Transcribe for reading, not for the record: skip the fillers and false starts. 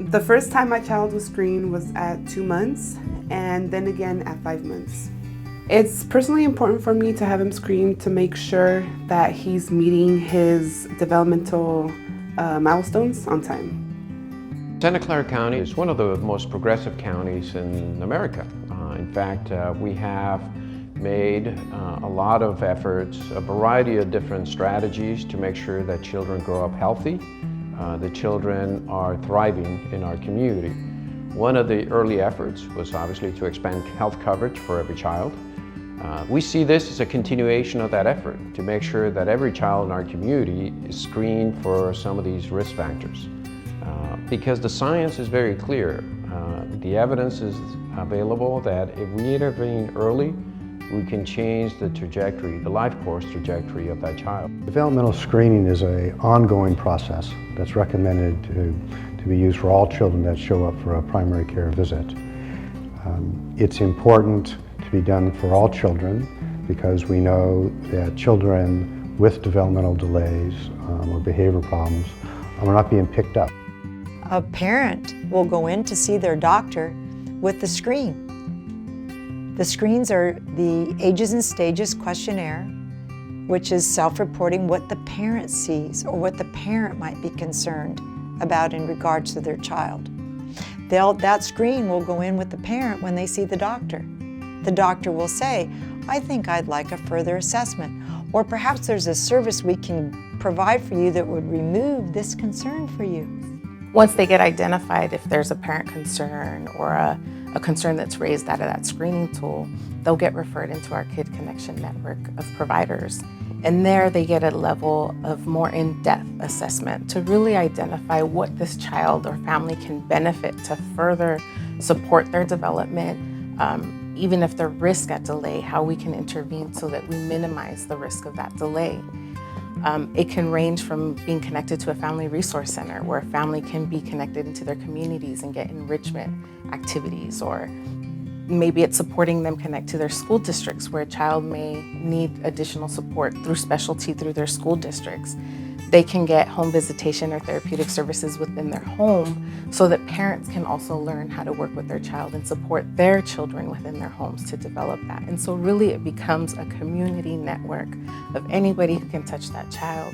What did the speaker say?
The first time my child was screened was at 2 months, and then again at 5 months. It's personally important for me to have him screened to make sure that he's meeting his developmental milestones on time. Santa Clara County is one of the most progressive counties in America. In fact, we have made a lot of efforts, a variety of different strategies to make sure that children grow up healthy, the children are thriving in our community. One of the early efforts was obviously to expand health coverage for every child. We see this as a continuation of that effort to make sure that every child in our community is screened for some of these risk factors. Because the science is very clear. The evidence is available that if we intervene early, we can change the trajectory, the life course trajectory of that child. Developmental screening is an ongoing process that's recommended to be used for all children that show up for a primary care visit. It's important to be done for all children because we know that children with developmental delays or behavior problems are not being picked up. A parent will go in to see their doctor with the screen. The screens are the Ages and Stages questionnaire, which is self-reporting what the parent sees or what the parent might be concerned about in regards to their child. That screen will go in with the parent when they see the doctor. The doctor will say, I think I'd like a further assessment, or perhaps there's a service we can provide for you that would remove this concern for you. Once they get identified, if there's a parent concern or a concern that's raised out of that screening tool, they'll get referred into our Kid Connection network of providers. And there they get a level of more in-depth assessment to really identify what this child or family can benefit to further support their development, even if they're risk at delay, how we can intervene so that we minimize the risk of that delay. It can range from being connected to a family resource center where a family can be connected into their communities and get enrichment activities, or maybe it's supporting them connect to their school districts where a child may need additional support through specialty through their school districts. They can get home visitation or therapeutic services within their home so that parents can also learn how to work with their child and support their children within their homes to develop that. And so really it becomes a community network of anybody who can touch that child.